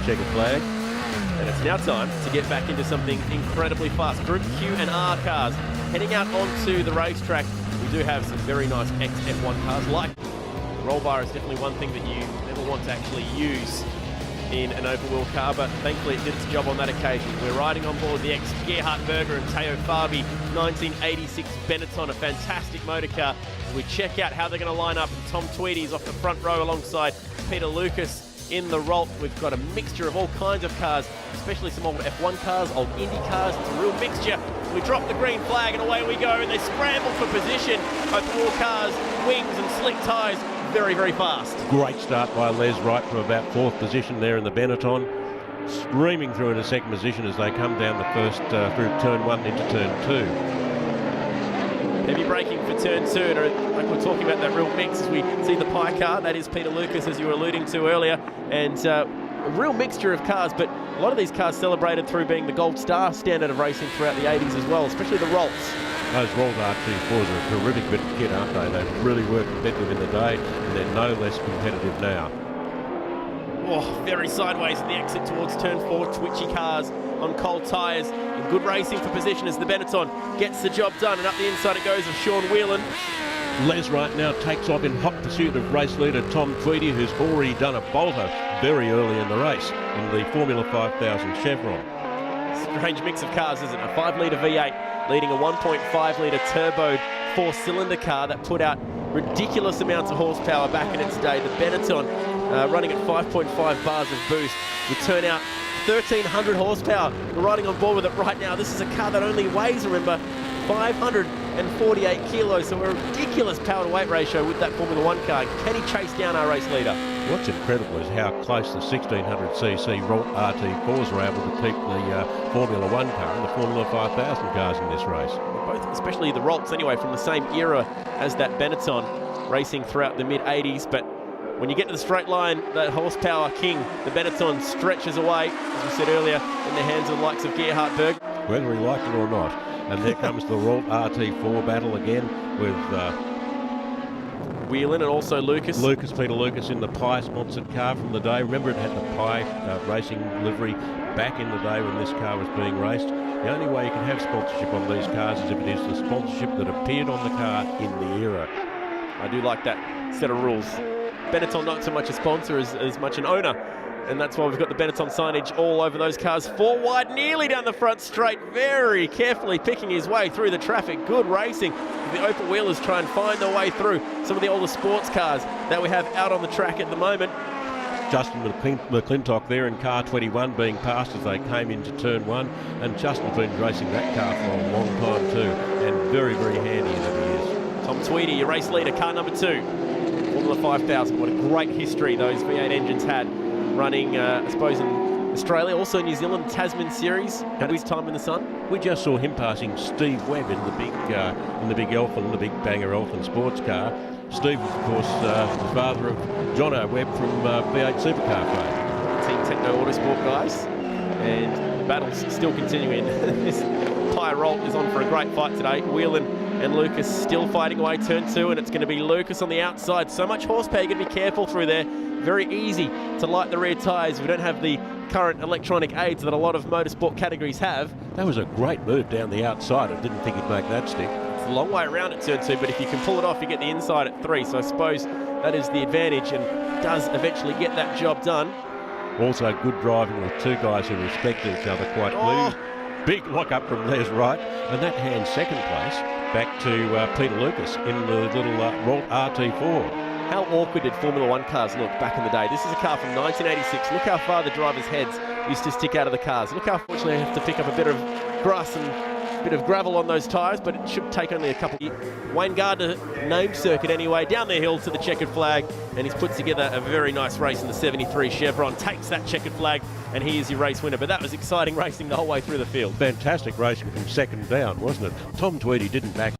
checkered flag. And it's now time to get back into something incredibly fast. Group Q&R cars heading out onto the racetrack. We do have some very nice ex-F1 cars. Like the roll bar is definitely one thing that you never want to actually use in an open wheel car, but thankfully it did its job on that occasion. We're riding on board the ex-Gerhard Berger and Theo Fabi 1986 Benetton, a fantastic motor car. We check out how they're going to line up. Tom Tweedy's off the front row alongside Peter Lucas in the Rolt. We've got a mixture of all kinds of cars, especially some old F1 cars, old Indy cars. It's a real mixture. We drop the green flag and away we go, and they scramble for position. Open wheel cars, wings and slick tyres, very, very fast. Great start by Les Wright from about 4th position there in the Benetton. Screaming through into 2nd position as they come down the first through turn 1 into turn 2. Heavy braking for turn 2, and like we're talking about that real mix as we see the pie car. That is Peter Lucas, as you were alluding to earlier, and a real mixture of cars, but a lot of these cars celebrated through being the gold star standard of racing throughout the 80s as well, especially the Rolts. Those Rolls RT4s are a terrific bit of kit, aren't they? They really were competitive in the day, and they're no less competitive now. Oh, very sideways in the exit towards turn 4. Twitchy cars on cold tyres, and good racing for position as the Benetton gets the job done, and up the inside it goes of Sean Whelan. Les Wright now takes off in hot pursuit of race leader Tom Tweedy, who's already done a bolter very early in the race in the Formula 5000 Chevron. Strange mix of cars, isn't it? A 5-litre V8 leading a 1.5-litre turboed 4-cylinder car that put out ridiculous amounts of horsepower back in its day. The Benetton running at 5.5 bars of boost would turn out 1,300 horsepower. We're riding on board with it right now. This is a car that only weighs, remember, 548 kilos, so a ridiculous power to weight ratio with that Formula 1 car. Can he chase down our race leader? What's incredible is how close the 1600cc Rolt RT4s were able to keep the Formula 1 car and the Formula 5000 cars in this race. Both, especially the Rolts anyway, from the same era as that Benetton, racing throughout the mid-80s, but when you get to the straight line, that horsepower king, the Benetton, stretches away, as we said earlier, in the hands of the likes of Gerhard Berger. Whether he liked it or not. And there comes the Rolt RT4 battle again with Whelan and also Lucas. Peter Lucas in the Pie sponsored car from the day. Remember, it had the Pie racing livery back in the day when this car was being raced. The only way you can have sponsorship on these cars is if it is the sponsorship that appeared on the car in the era. I do like that set of rules. Benetton not so much a sponsor as much an owner, and that's why we've got the Benetton signage all over those cars. 4 wide, nearly down the front straight, very carefully picking his way through the traffic. Good racing. The open wheelers try and find their way through some of the older sports cars that we have out on the track at the moment. Justin McClintock there in car 21 being passed as they came into turn 1, and Justin's been racing that car for a long time too, and very, very handy in it he is. Tom Tweedy, your race leader, car number 2. Formula 5000, what a great history those V8 engines had, running, I suppose, in Australia, also New Zealand, Tasman Series, at his time in the sun. We just saw him passing Steve Webb in the big Elfin, the big Banger Elfin sports car. Steve was, of course, the father of Jono Webb from V8 Supercar fame. Team Techno Autosport guys, and the battle's still continuing. This Pie Rolt is on for a great fight today. Whelan and Lucas still fighting away turn 2, and it's going to be Lucas on the outside. So much horsepower, you're going to be careful through there. Very easy to light the rear tyres. We don't have the current electronic aids that a lot of motorsport categories have. That was a great move down the outside. I didn't think he'd make that stick. It's a long way around at turn 2, but if you can pull it off, you get the inside at 3. So I suppose that is the advantage, and does eventually get that job done. Also good driving with 2 guys who respect each other quite clearly. Big lock-up from Les Wright, and that hands 2nd place back to Peter Lucas in the little Rolt RT4. How awkward did Formula 1 cars look back in the day? This is a car from 1986. Look how far the drivers' heads used to stick out of the cars. Look how fortunately they have to pick up a bit of grass and a bit of gravel on those tyres, but it should take only a couple. Wayne Gardner named circuit anyway, down the hill to the checkered flag, and he's put together a very nice race in the 73 Chevron. Takes that checkered flag, and he is your race winner. But that was exciting racing the whole way through the field. Fantastic racing from 2nd down, wasn't it? Tom Tweedy didn't back